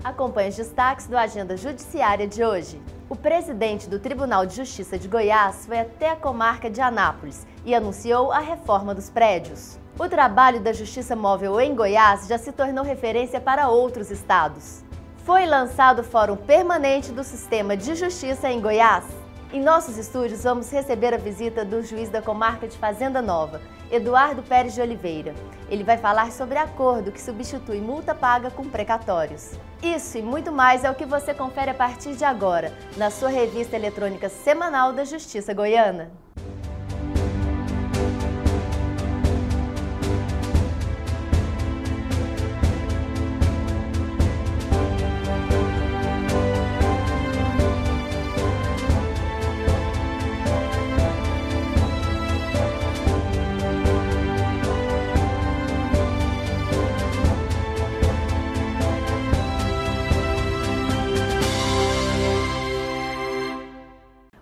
Acompanhe os destaques do Agenda Judiciária de hoje. O presidente do Tribunal de Justiça de Goiás foi até a comarca de Anápolis e anunciou a reforma dos prédios. O trabalho da Justiça Móvel em Goiás já se tornou referência para outros estados. Foi lançado o Fórum Permanente do Sistema de Justiça em Goiás. Em nossos estúdios, vamos receber a visita do juiz da comarca de Fazenda Nova, Eduardo Pérez de Oliveira. Ele vai falar sobre acordo que substitui multa paga com precatórios. Isso e muito mais é o que você confere a partir de agora, na sua revista eletrônica semanal da Justiça Goiana.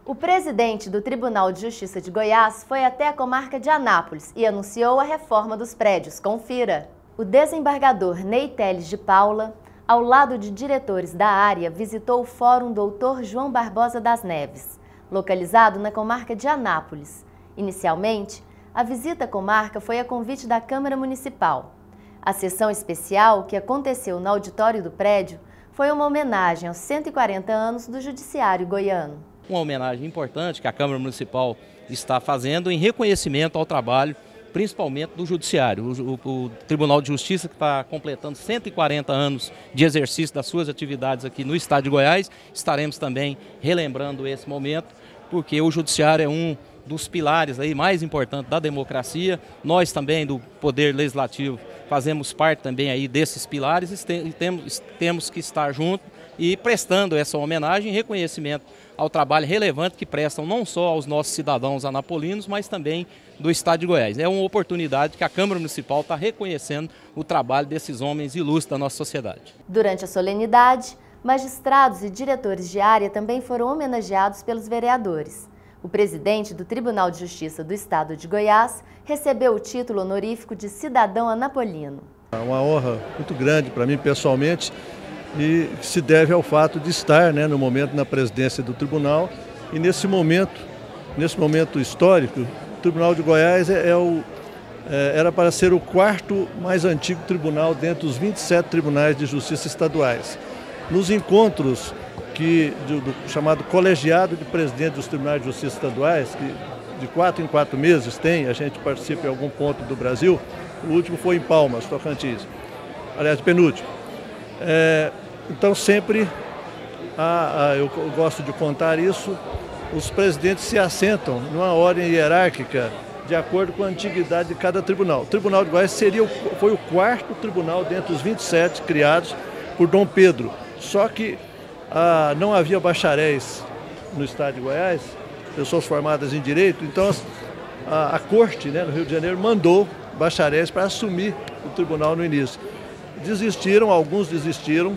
O presidente do Tribunal de Justiça de Goiás foi até a comarca de Anápolis e anunciou a reforma dos prédios. Confira! O desembargador Ney Teles de Paula, ao lado de diretores da área, visitou o Fórum Dr. João Barbosa das Neves, localizado na comarca de Anápolis. Inicialmente, a visita à comarca foi a convite da Câmara Municipal. A sessão especial, que aconteceu no auditório do prédio, foi uma homenagem aos 140 anos do Judiciário goiano. Uma homenagem importante que a Câmara Municipal está fazendo em reconhecimento ao trabalho, principalmente do Judiciário. O Tribunal de Justiça, que está completando 140 anos de exercício das suas atividades aqui no estado de Goiás, estaremos também relembrando esse momento, porque o Judiciário é um dos pilares aí mais importantes da democracia. Nós também, do Poder Legislativo, fazemos parte também aí desses pilares e temos que estar juntos e prestando essa homenagem e reconhecimento ao trabalho relevante que prestam não só aos nossos cidadãos anapolinos, mas também do estado de Goiás. É uma oportunidade que a Câmara Municipal está reconhecendo o trabalho desses homens ilustres da nossa sociedade. Durante a solenidade, magistrados e diretores de área também foram homenageados pelos vereadores. O presidente do Tribunal de Justiça do estado de Goiás recebeu o título honorífico de cidadão anapolino. É uma honra muito grande para mim pessoalmente, e que se deve ao fato de estar, no momento na presidência do tribunal, e nesse momento histórico, o Tribunal de Goiás era para ser o quarto mais antigo tribunal dentre os 27 tribunais de justiça estaduais. Nos encontros do chamado colegiado de presidentes dos tribunais de justiça estaduais, que de 4 em 4 meses a gente participa em algum ponto do Brasil, o último foi em Palmas, Tocantins, aliás, penúltimo. Então sempre, eu gosto de contar isso, os presidentes se assentam numa ordem hierárquica de acordo com a antiguidade de cada tribunal. O Tribunal de Goiás foi o quarto tribunal dentre os 27 criados por Dom Pedro, só que não havia bacharéis no estado de Goiás, pessoas formadas em direito, então a corte, no Rio de Janeiro, mandou bacharéis para assumir o tribunal no início. Alguns desistiram,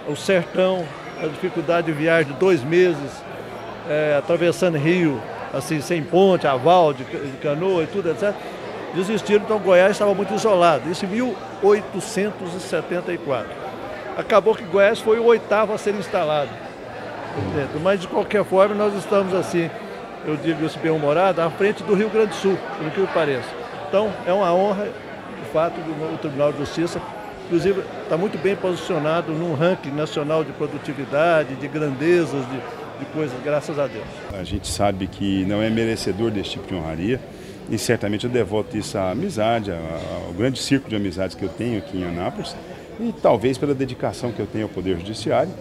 o sertão, a dificuldade de viagem de 2 meses, atravessando rio, assim, sem ponte, aval de canoa e tudo, etc. Desistiram, então Goiás estava muito isolado, isso em 1874. Acabou que Goiás foi o 8º a ser instalado, mas de qualquer forma nós estamos assim, eu digo isso bem-humorado, à frente do Rio Grande do Sul, por que pareça. Então é uma honra, de fato, do Tribunal de Justiça. Inclusive, está muito bem posicionado num ranking nacional de produtividade, de grandezas, de coisas, graças a Deus. A gente sabe que não é merecedor desse tipo de honraria e certamente eu devoto isso à amizade, ao grande círculo de amizades que eu tenho aqui em Anápolis e talvez pela dedicação que eu tenho ao Poder Judiciário,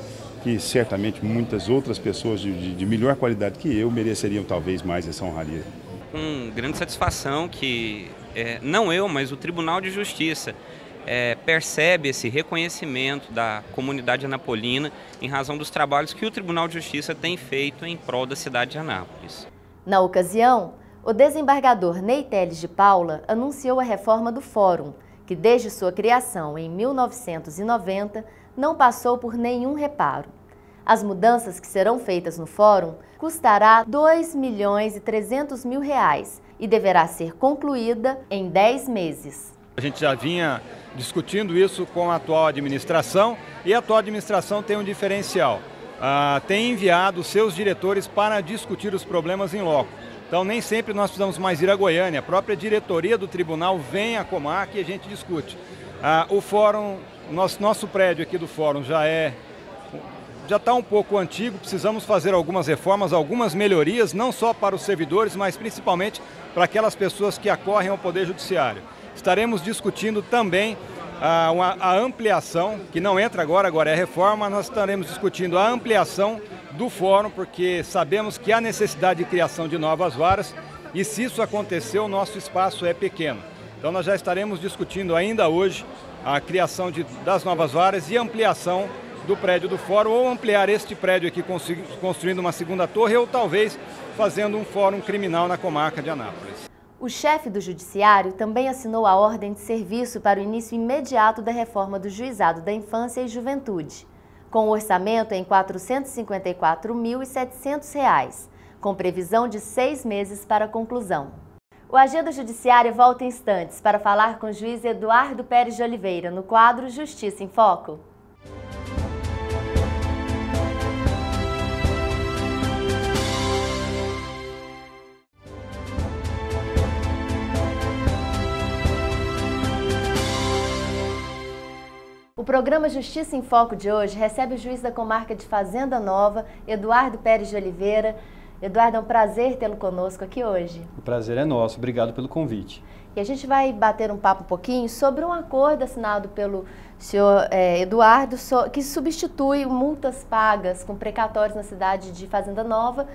que certamente muitas outras pessoas de melhor qualidade que eu mereceriam talvez mais essa honraria. Com grande satisfação que, não eu, mas o Tribunal de Justiça percebe esse reconhecimento da comunidade anapolina em razão dos trabalhos que o Tribunal de Justiça tem feito em prol da cidade de Anápolis. Na ocasião, o desembargador Ney Teles de Paula anunciou a reforma do Fórum, que desde sua criação em 1990 não passou por nenhum reparo. As mudanças que serão feitas no Fórum custará R$ 2.300.000 e deverá ser concluída em 10 meses. A gente já vinha discutindo isso com a atual administração e a atual administração tem um diferencial. Tem enviado seus diretores para discutir os problemas em loco. Então nem sempre nós precisamos mais ir a Goiânia, a própria diretoria do tribunal vem à comarca e a gente discute. O fórum, nosso prédio aqui do fórum já está um pouco antigo, precisamos fazer algumas reformas, algumas melhorias, não só para os servidores, mas principalmente para aquelas pessoas que acorrem ao Poder Judiciário. Estaremos discutindo também a ampliação, que não entra agora é a reforma, nós estaremos discutindo a ampliação do fórum, porque sabemos que há necessidade de criação de novas varas e se isso acontecer, o nosso espaço é pequeno. Então nós já estaremos discutindo ainda hoje a criação das novas varas e ampliação do prédio do fórum, ou ampliar este prédio aqui construindo uma segunda torre, ou talvez fazendo um fórum criminal na comarca de Anápolis. O chefe do Judiciário também assinou a ordem de serviço para o início imediato da reforma do Juizado da Infância e Juventude, com o orçamento em R$ 454.700, com previsão de 6 meses para a conclusão. O Agenda Judiciária volta em instantes para falar com o juiz Eduardo Pérez de Oliveira, no quadro Justiça em Foco. O programa Justiça em Foco de hoje recebe o juiz da comarca de Fazenda Nova, Eduardo Pérez de Oliveira. Eduardo, é um prazer tê-lo conosco aqui hoje. O prazer é nosso, obrigado pelo convite. E a gente vai bater um papo um pouquinho sobre um acordo assinado pelo senhor Eduardo, que substitui multas pagas com precatórios na cidade de Fazenda Nova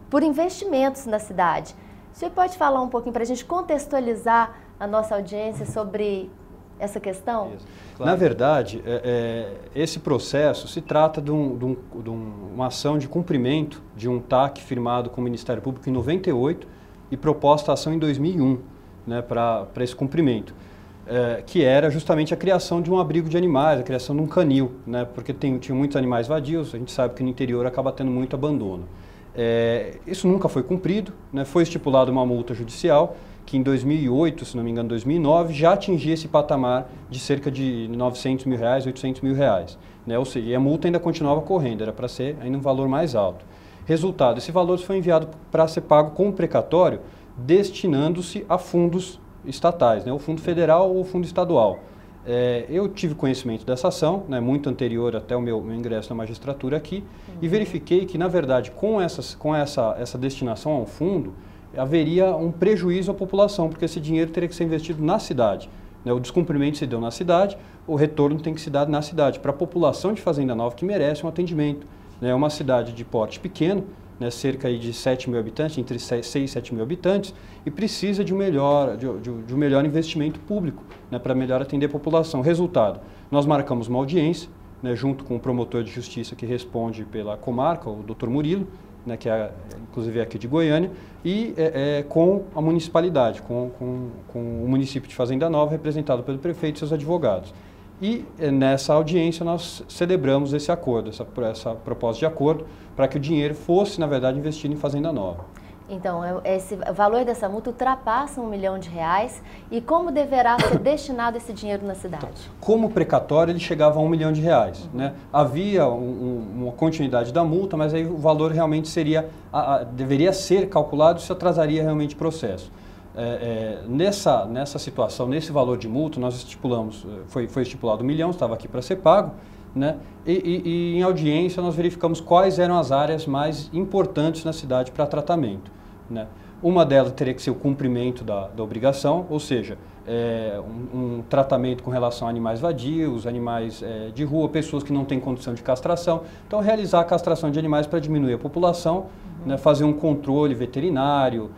por investimentos na cidade. O senhor pode falar um pouquinho para a gente contextualizar a nossa audiência sobre essa questão? Claro. Na verdade, esse processo se trata de uma ação de cumprimento de um TAC firmado com o Ministério Público em 98 e proposta a ação em 2001, né, para esse cumprimento, que era justamente a criação de um abrigo de animais, a criação de um canil, né, porque tinha muitos animais vadios, a gente sabe que no interior acaba tendo muito abandono. Isso nunca foi cumprido, né, foi estipulada uma multa judicial, que em 2008, se não me engano, 2009, já atingia esse patamar de cerca de R$900 mil, R$800 mil, né? Ou seja, e a multa ainda continuava correndo, era para ser ainda um valor mais alto. Resultado, esse valor foi enviado para ser pago com precatório, destinando-se a fundos estatais, né? O fundo federal ou o fundo estadual. Eu tive conhecimento dessa ação, né, muito anterior até o meu ingresso na magistratura aqui, e verifiquei que, na verdade, com essa destinação ao fundo, haveria um prejuízo à população, porque esse dinheiro teria que ser investido na cidade, né? O descumprimento se deu na cidade, o retorno tem que se dar na cidade, para a população de Fazenda Nova que merece um atendimento. É uma cidade de porte pequeno, né, cerca de 7 mil habitantes, entre 6 e 7 mil habitantes, e precisa de um melhor investimento público, né, para melhor atender a população. Resultado, nós marcamos uma audiência, né, junto com o promotor de justiça que responde pela comarca, o Dr. Murilo, né, que inclusive é aqui de Goiânia, e com a municipalidade, com o município de Fazenda Nova, representado pelo prefeito e seus advogados. E nessa audiência nós celebramos esse acordo, essa proposta de acordo, para que o dinheiro fosse, na verdade, investido em Fazenda Nova. Então, o valor dessa multa ultrapassa R$1 milhão, e como deverá ser destinado esse dinheiro na cidade? Então, como precatório, ele chegava a R$1 milhão, né? Havia uma continuidade da multa, mas aí o valor realmente deveria ser calculado e se atrasaria realmente o processo. Nessa situação, nesse valor de multa, nós estipulamos, foi estipulado R$1 milhão, estava aqui para ser pago, né? E em audiência nós verificamos quais eram as áreas mais importantes na cidade para tratamento, né? Uma delas teria que ser o cumprimento da obrigação, ou seja, um tratamento com relação a animais vadios, animais de rua, pessoas que não têm condição de castração. Então, realizar a castração de animais para diminuir a população, né, fazer um controle veterinário,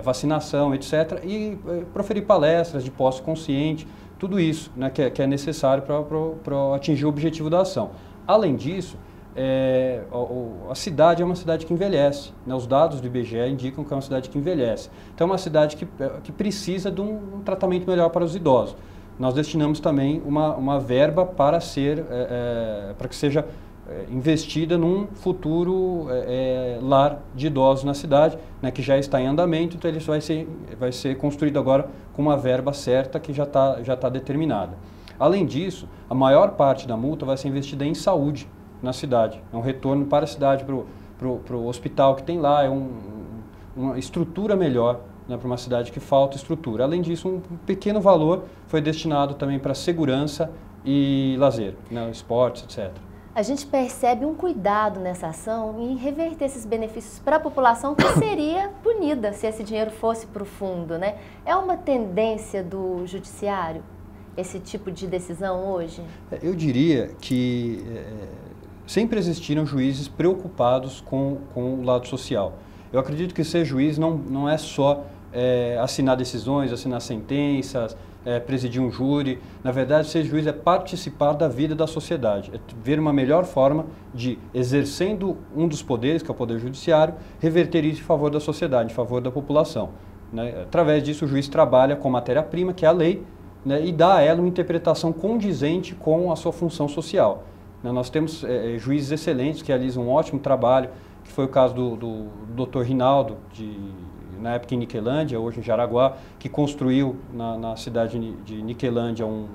vacinação, etc. E proferir palestras de posse consciente, tudo isso, né, que é necessário para atingir o objetivo da ação. Além disso, a cidade é uma cidade que envelhece, né? Os dados do IBGE indicam que é uma cidade que envelhece. Então é uma cidade que precisa de um tratamento melhor para os idosos. Nós destinamos também uma verba para que seja investida num futuro lar de idosos na cidade, né, que já está em andamento, então ele vai ser construído agora com uma verba certa que já tá determinada. Além disso, a maior parte da multa vai ser investida em saúde na cidade. É um retorno para a cidade, para o hospital que tem lá, é uma estrutura melhor, né, para uma cidade que falta estrutura. Além disso, um pequeno valor foi destinado também para segurança e lazer, né, esportes, etc. A gente percebe um cuidado nessa ação em reverter esses benefícios para a população que seria punida se esse dinheiro fosse para o fundo, né? É uma tendência do judiciário esse tipo de decisão hoje? Eu diria que sempre existiram juízes preocupados com o lado social. Eu acredito que ser juiz não é só assinar decisões, assinar sentenças, presidir um júri. Na verdade, ser juiz é participar da vida da sociedade, é ver uma melhor forma de, exercendo um dos poderes, que é o poder judiciário, reverter isso em favor da sociedade, em favor da população, né? Através disso, o juiz trabalha com matéria-prima, que é a lei, né, e dá a ela uma interpretação condizente com a sua função social. Nós temos juízes excelentes que realizam um ótimo trabalho, que foi o caso do Dr. Rinaldo, na época em Niquelândia, hoje em Jaraguá, que construiu na cidade de Niquelândia um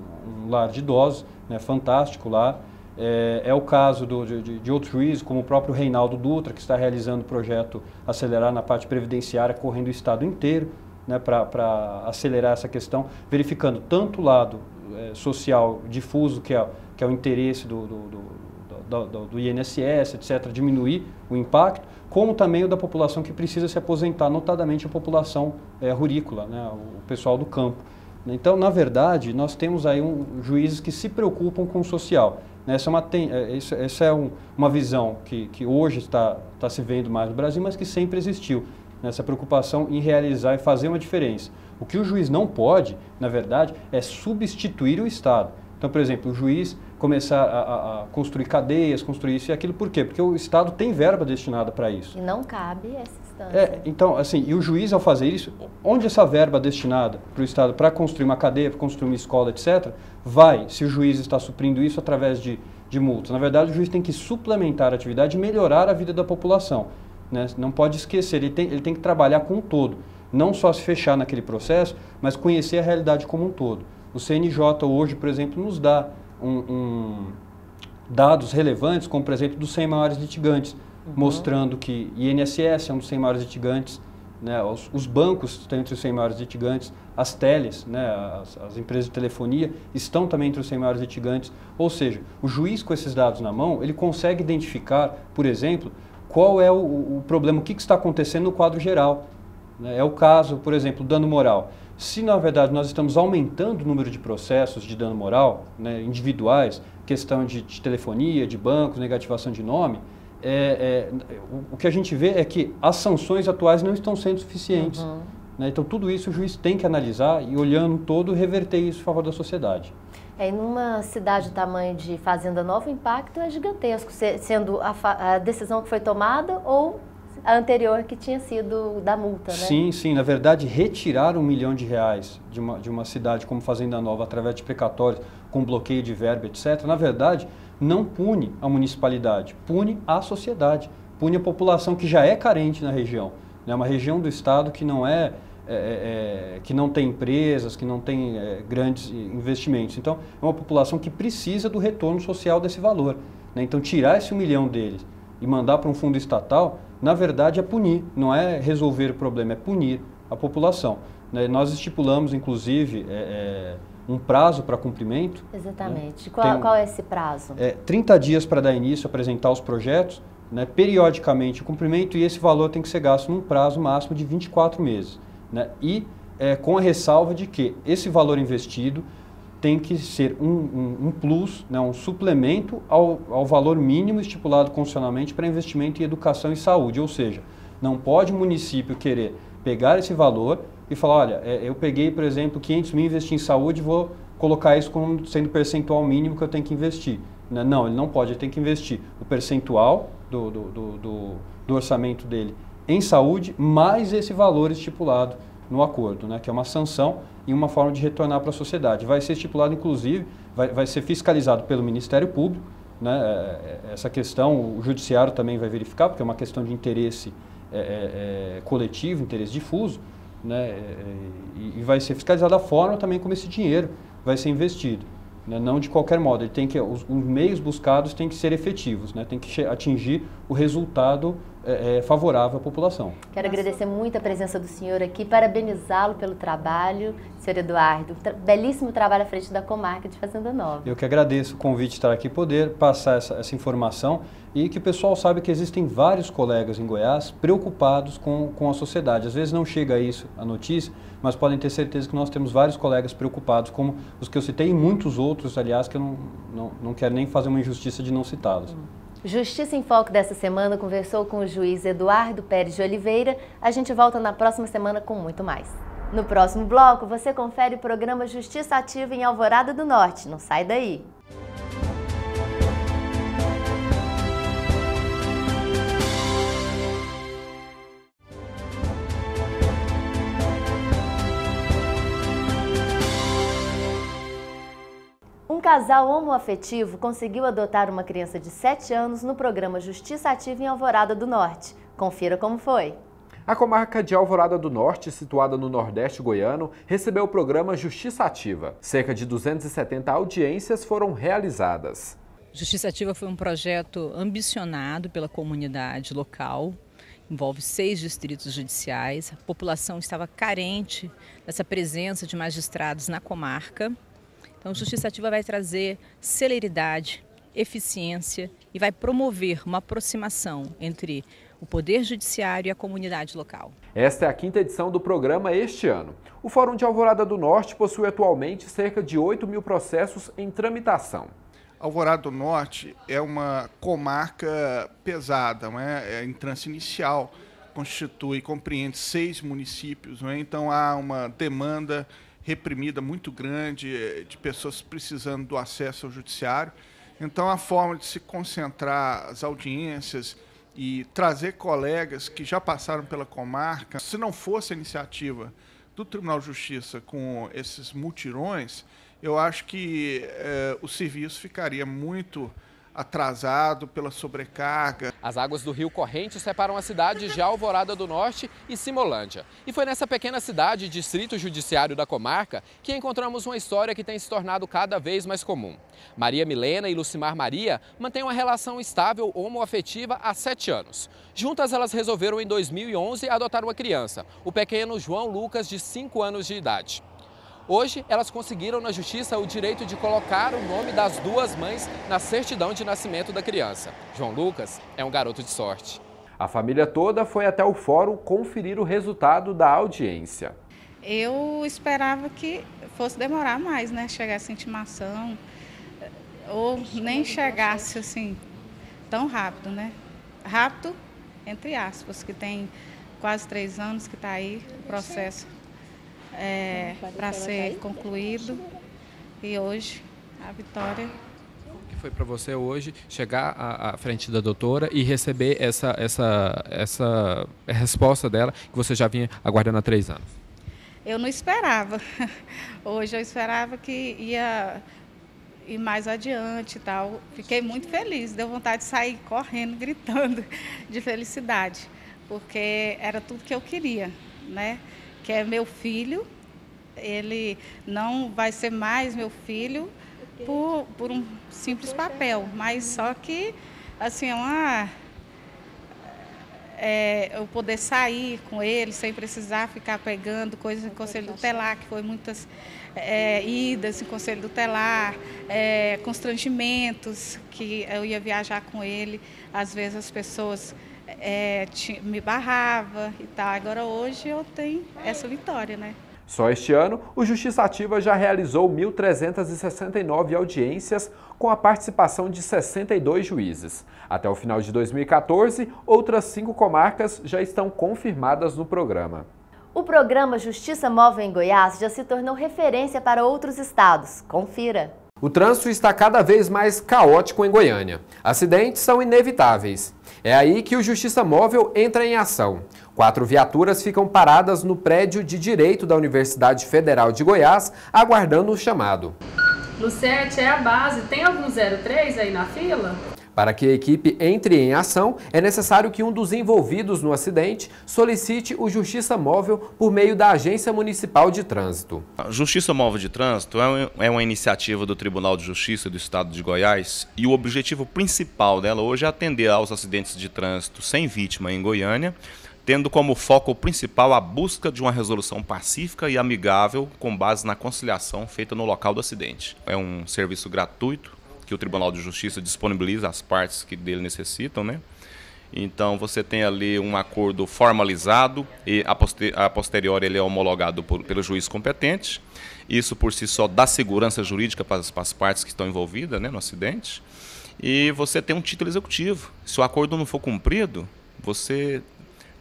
lar de idosos, né, fantástico lá. É o caso de outros juízes, como o próprio Reinaldo Dutra, que está realizando o projeto Acelerar na parte previdenciária, correndo o estado inteiro, né, para acelerar essa questão, verificando tanto o lado social difuso, que é o interesse do INSS, etc., diminuir o impacto, como também o da população que precisa se aposentar, notadamente a população rurícola, né, o pessoal do campo. Então, na verdade, nós temos aí juízes que se preocupam com o social. Essa é uma visão que hoje está se vendo mais no Brasil, mas que sempre existiu, nessa preocupação em realizar e fazer uma diferença. O que o juiz não pode, na verdade, é substituir o Estado. Então, por exemplo, o juiz começar a construir cadeias, construir isso e aquilo, por quê? Porque o Estado tem verba destinada para isso. E não cabe essa instância. Então, assim, e o juiz, ao fazer isso, onde essa verba destinada para o Estado para construir uma cadeia, para construir uma escola, etc., vai, se o juiz está suprindo isso através de multas. Na verdade, o juiz tem que suplementar a atividade e melhorar a vida da população, né? Não pode esquecer, ele tem que trabalhar com o todo, não só se fechar naquele processo, mas conhecer a realidade como um todo. O CNJ hoje, por exemplo, nos dá dados relevantes, como por exemplo dos 100 maiores litigantes, mostrando que INSS é um dos 100 maiores litigantes, né, os bancos estão entre os 100 maiores litigantes, as teles, né, as empresas de telefonia estão também entre os 100 maiores litigantes. Ou seja, o juiz com esses dados na mão, ele consegue identificar, por exemplo, qual é o problema, o que está acontecendo no quadro geral. É o caso, por exemplo, do dano moral. Se, na verdade, nós estamos aumentando o número de processos de dano moral, né, individuais, questão de telefonia, de bancos, negativação de nome, o que a gente vê é que as sanções atuais não estão sendo suficientes. Né? Então, tudo isso o juiz tem que analisar e, olhando todo, reverter isso em favor da sociedade. Em uma cidade do tamanho de Fazenda Nova, o impacto é gigantesco, sendo a decisão que foi tomada ou a anterior que tinha sido da multa, né? Sim, sim. Na verdade, retirar R$1 milhão de uma cidade como Fazenda Nova através de precatórios, com bloqueio de verba, etc., na verdade, não pune a municipalidade, pune a sociedade, pune a população que já é carente na região. É uma região do estado que que não tem empresas, que não tem grandes investimentos. Então, é uma população que precisa do retorno social desse valor, né? Então, tirar esse R$1 milhão deles e mandar para um fundo estatal, na verdade, é punir, não é resolver o problema, é punir a população, né? Nós estipulamos, inclusive, um prazo para cumprimento. Exatamente. Né? Qual é esse prazo? 30 dias para dar início, apresentar os projetos, né? Periodicamente o cumprimento, e esse valor tem que ser gasto num prazo máximo de 24 meses. Né? E com a ressalva de que esse valor investido tem que ser um plus, né, um suplemento ao valor mínimo estipulado constitucionalmente para investimento em educação e saúde. Ou seja, não pode o município querer pegar esse valor e falar, olha, eu peguei, por exemplo, 500 mil e investi em saúde e vou colocar isso como sendo o percentual mínimo que eu tenho que investir. Não, ele não pode, ele tem que investir o percentual do orçamento dele em saúde, mais esse valor estipulado no acordo, né, que é uma sanção e uma forma de retornar para a sociedade. Vai ser estipulado, inclusive, vai ser fiscalizado pelo Ministério Público, né? Essa questão o judiciário também vai verificar, porque é uma questão de interesse coletivo, interesse difuso, né? E vai ser fiscalizada a forma também como esse dinheiro vai ser investido, né? Não de qualquer modo. Ele tem que, os meios buscados têm que ser efetivos, né? Tem que atingir o resultado favorável à população. Quero agradecer muito a presença do senhor aqui, parabenizá-lo pelo trabalho, senhor Eduardo. Belíssimo trabalho à frente da comarca de Fazenda Nova. Eu que agradeço o convite de estar aqui, poder passar essa informação e que o pessoal sabe que existem vários colegas em Goiás preocupados com a sociedade. Às vezes não chega a isso a notícia, mas podem ter certeza que nós temos vários colegas preocupados, como os que eu citei e muitos outros, aliás, que eu não quero nem fazer uma injustiça de não citá-los. Justiça em Foco dessa semana conversou com o juiz Eduardo Pérez de Oliveira. A gente volta na próxima semana com muito mais. No próximo bloco, você confere o programa Justiça Ativa em Alvorada do Norte. Não sai daí! Um casal homoafetivo conseguiu adotar uma criança de 7 anos no programa Justiça Ativa em Alvorada do Norte. Confira como foi. A comarca de Alvorada do Norte, situada no Nordeste goiano, recebeu o programa Justiça Ativa. Cerca de 270 audiências foram realizadas. Justiça Ativa foi um projeto ambicionado pela comunidade local. Envolve 6 distritos judiciais. A população estava carente dessa presença de magistrados na comarca. Então, Justiça Ativa vai trazer celeridade, eficiência e vai promover uma aproximação entre o Poder Judiciário e a comunidade local. Esta é a 5ª edição do programa este ano. O Fórum de Alvorada do Norte possui atualmente cerca de 8.000 processos em tramitação. Alvorada do Norte é uma comarca pesada, não é? Em trânsito inicial, compreende 6 municípios, não é? Então há uma demanda reprimida muito grande de pessoas precisando do acesso ao judiciário. Então, a forma de se concentrar as audiências e trazer colegas que já passaram pela comarca, se não fosse a iniciativa do Tribunal de Justiça com esses mutirões, eu acho que o serviço ficaria muito atrasado pela sobrecarga. As águas do rio Corrente separam a cidade de Alvorada do Norte e Simolândia. E foi nessa pequena cidade, distrito judiciário da comarca, que encontramos uma história que tem se tornado cada vez mais comum. Maria Milena e Lucimar Maria mantêm uma relação estável homoafetiva há 7 anos. Juntas, elas resolveram em 2011 adotar uma criança, o pequeno João Lucas, de 5 anos de idade. Hoje, elas conseguiram na Justiça o direito de colocar o nome das 2 mães na certidão de nascimento da criança. João Lucas é um garoto de sorte. A família toda foi até o fórum conferir o resultado da audiência. Eu esperava que fosse demorar mais, né? Chegar essa intimação, ou nem chegasse assim tão rápido, né? Rápido, entre aspas, que tem quase 3 anos que está aí o processo para ser concluído, e hoje a vitória. O que foi para você hoje chegar à frente da doutora e receber essa resposta dela que você já vinha aguardando há 3 anos? Eu não esperava. Hoje eu esperava que ia ir mais adiante e tal. Fiquei muito feliz, deu vontade de sair correndo, gritando de felicidade, porque era tudo que eu queria, né? Que é meu filho, ele não vai ser mais meu filho por um simples papel, mas só que, assim, eu poder sair com ele sem precisar ficar pegando coisas em Conselho Tutelar, que foi muitas idas em Conselho Tutelar, constrangimentos, que eu ia viajar com ele, às vezes as pessoas me barrava e tal. Agora hoje eu tenho essa vitória, né? Só este ano, o Justiça Ativa já realizou 1.369 audiências com a participação de 62 juízes. Até o final de 2014, outras 5 comarcas já estão confirmadas no programa. O programa Justiça Móvel em Goiás já se tornou referência para outros estados. Confira! O trânsito está cada vez mais caótico em Goiânia. Acidentes são inevitáveis. É aí que o Justiça Móvel entra em ação. 4 viaturas ficam paradas no prédio de Direito da Universidade Federal de Goiás, aguardando o chamado. No 7 é a base. Tem algum 03 aí na fila? Para que a equipe entre em ação, é necessário que um dos envolvidos no acidente solicite o Justiça Móvel por meio da Agência Municipal de Trânsito. A Justiça Móvel de Trânsito é uma iniciativa do Tribunal de Justiça do Estado de Goiás e o objetivo principal dela hoje é atender aos acidentes de trânsito sem vítima em Goiânia, tendo como foco principal a busca de uma resolução pacífica e amigável com base na conciliação feita no local do acidente. É um serviço gratuito que o Tribunal de Justiça disponibiliza às partes que dele necessitam, né? Então você tem ali um acordo formalizado e a posteriori ele é homologado pelo juiz competente. Isso por si só dá segurança jurídica para as partes que estão envolvidas, né, no acidente. E você tem um título executivo. Se o acordo não for cumprido, você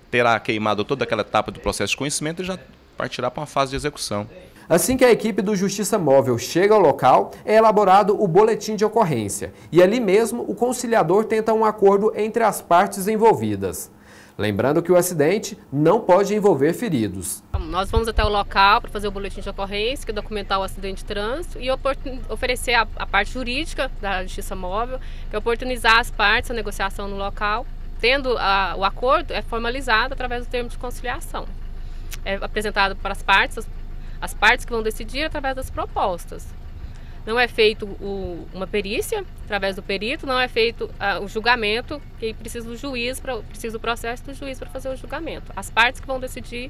terá queimado toda aquela etapa do processo de conhecimento e já partirá para uma fase de execução. Assim que a equipe do Justiça Móvel chega ao local, é elaborado o boletim de ocorrência e ali mesmo o conciliador tenta um acordo entre as partes envolvidas. Lembrando que o acidente não pode envolver feridos. Nós vamos até o local para fazer o boletim de ocorrência, que é documentar o acidente de trânsito e oferecer a parte jurídica da Justiça Móvel, que é oportunizar as partes, a negociação no local. Tendo o acordo, é formalizado através do termo de conciliação. É apresentado para as partes que vão decidir através das propostas. Não é feito uma perícia, através do perito, não é feito o julgamento, que precisa do juiz, precisa do processo do juiz para fazer o julgamento. As partes que vão decidir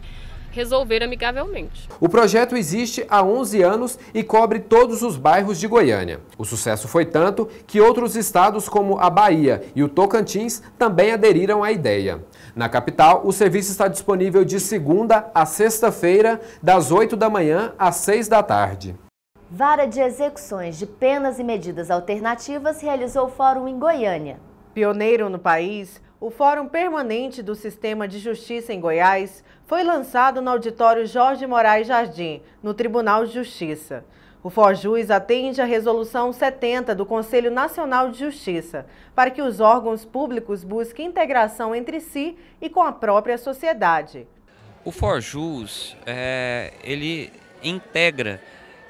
resolver amigavelmente. O projeto existe há 11 anos e cobre todos os bairros de Goiânia. O sucesso foi tanto que outros estados como a Bahia e o Tocantins também aderiram à ideia. Na capital, o serviço está disponível de segunda a sexta-feira, das 8 da manhã às 6 da tarde. Vara de Execuções de Penas e Medidas Alternativas realizou fórum em Goiânia. Pioneiro no país, o Fórum Permanente do Sistema de Justiça em Goiás foi lançado no auditório Jorge Moraes Jardim, no Tribunal de Justiça. O FORJUS atende à Resolução 70 do Conselho Nacional de Justiça, para que os órgãos públicos busquem integração entre si e com a própria sociedade. O FORJUS, ele integra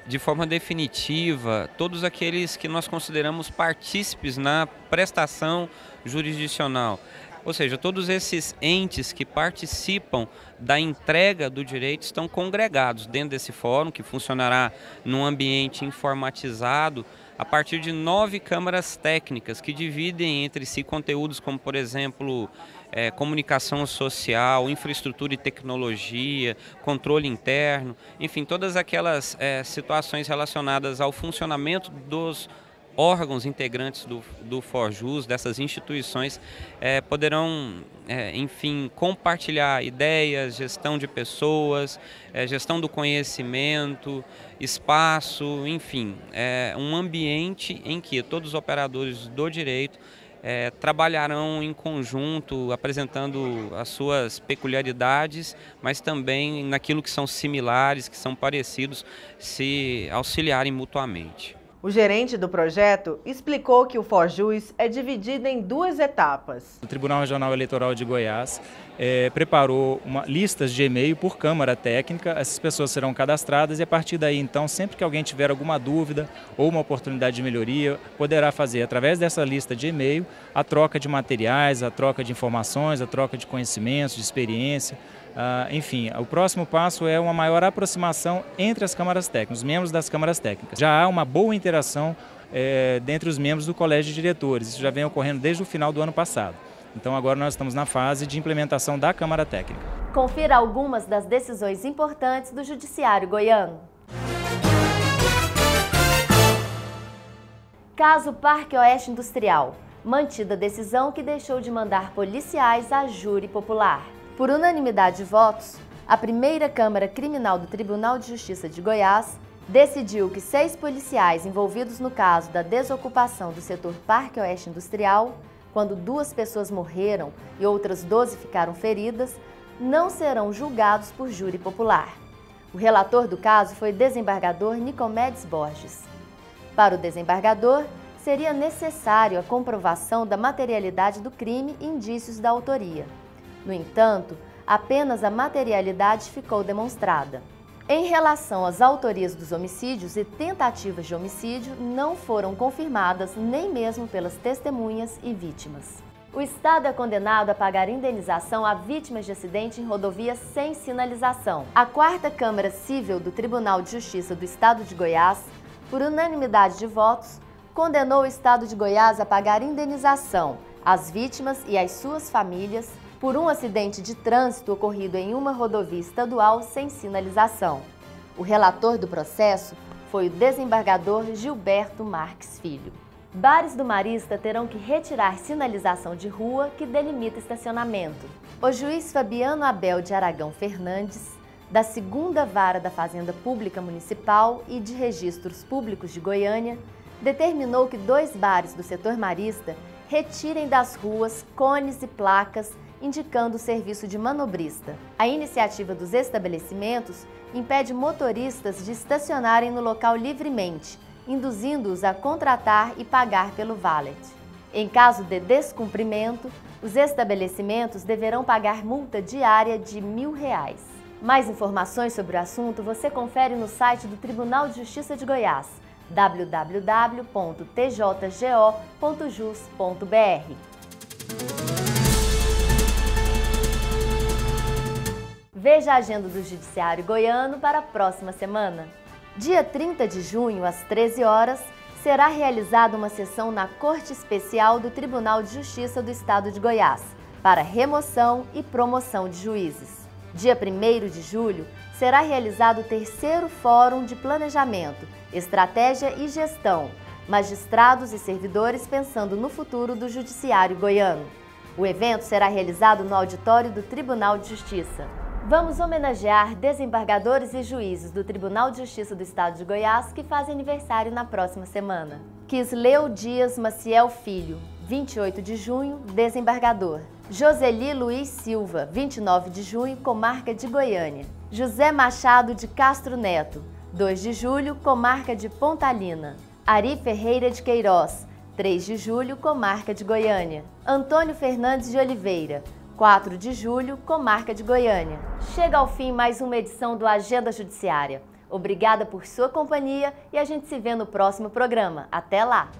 de forma definitiva todos aqueles que nós consideramos partícipes na prestação jurisdicional. Ou seja, todos esses entes que participam da entrega do direito estão congregados dentro desse fórum, que funcionará num ambiente informatizado, a partir de 9 câmaras técnicas que dividem entre si conteúdos como, por exemplo, comunicação social, infraestrutura e tecnologia, controle interno, enfim, todas aquelas situações relacionadas ao funcionamento dos órgãos integrantes do FORJUS, dessas instituições, poderão, enfim, compartilhar ideias, gestão de pessoas, gestão do conhecimento, espaço, enfim, um ambiente em que todos os operadores do direito trabalharão em conjunto, apresentando as suas peculiaridades, mas também naquilo que são similares, que são parecidos, se auxiliarem mutuamente. O gerente do projeto explicou que o FORJUS é dividido em 2 etapas. O Tribunal Regional Eleitoral de Goiás preparou listas de e-mail por Câmara Técnica. Essas pessoas serão cadastradas e a partir daí, então, sempre que alguém tiver alguma dúvida ou uma oportunidade de melhoria, poderá fazer, através dessa lista de e-mail, a troca de materiais, a troca de informações, a troca de conhecimentos, de experiência. Enfim, o próximo passo é uma maior aproximação entre as câmaras técnicas, os membros das câmaras técnicas. Já há uma boa interação dentre os membros do Colégio de Diretores, isso já vem ocorrendo desde o final do ano passado. Então agora nós estamos na fase de implementação da Câmara Técnica. Confira algumas das decisões importantes do Judiciário goiano. Caso Parque Oeste Industrial. Mantida a decisão que deixou de mandar policiais a júri popular. Por unanimidade de votos, a primeira Câmara Criminal do Tribunal de Justiça de Goiás decidiu que 6 policiais envolvidos no caso da desocupação do setor Parque Oeste Industrial, quando 2 pessoas morreram e outras 12 ficaram feridas, não serão julgados por júri popular. O relator do caso foi o desembargador Nicomedes Borges. Para o desembargador, seria necessário a comprovação da materialidade do crime e indícios da autoria. No entanto, apenas a materialidade ficou demonstrada. Em relação às autorias dos homicídios e tentativas de homicídio, não foram confirmadas nem mesmo pelas testemunhas e vítimas. O Estado é condenado a pagar indenização a vítimas de acidente em rodovias sem sinalização. A 4ª Câmara Cível do Tribunal de Justiça do Estado de Goiás, por unanimidade de votos, condenou o Estado de Goiás a pagar indenização às vítimas e às suas famílias por um acidente de trânsito ocorrido em uma rodovia estadual sem sinalização. O relator do processo foi o desembargador Gilberto Marques Filho. Bares do Marista terão que retirar sinalização de rua que delimita estacionamento. O juiz Fabiano Abel de Aragão Fernandes, da 2ª Vara da Fazenda Pública Municipal e de Registros Públicos de Goiânia, determinou que 2 bares do setor marista retirem das ruas cones e placas indicando o serviço de manobrista. A iniciativa dos estabelecimentos impede motoristas de estacionarem no local livremente, induzindo-os a contratar e pagar pelo valet. Em caso de descumprimento, os estabelecimentos deverão pagar multa diária de R$1.000. Mais informações sobre o assunto você confere no site do Tribunal de Justiça de Goiás, www.tjgo.jus.br. Veja a agenda do Judiciário Goiano para a próxima semana. Dia 30 de junho, às 13 horas, será realizada uma sessão na Corte Especial do Tribunal de Justiça do Estado de Goiás, para remoção e promoção de juízes. Dia 1º de julho, será realizado o 3º Fórum de Planejamento, Estratégia e Gestão, magistrados e servidores pensando no futuro do Judiciário Goiano. O evento será realizado no auditório do Tribunal de Justiça. Vamos homenagear desembargadores e juízes do Tribunal de Justiça do Estado de Goiás que fazem aniversário na próxima semana. Quisleu Dias Maciel Filho, 28 de junho, desembargador. Joseli Luiz Silva, 29 de junho, comarca de Goiânia. José Machado de Castro Neto, 2 de julho, comarca de Pontalina. Ari Ferreira de Queiroz, 3 de julho, comarca de Goiânia. Antônio Fernandes de Oliveira, 4 de julho, comarca de Goiânia. Chega ao fim mais uma edição do Agenda Judiciária. Obrigada por sua companhia e a gente se vê no próximo programa. Até lá!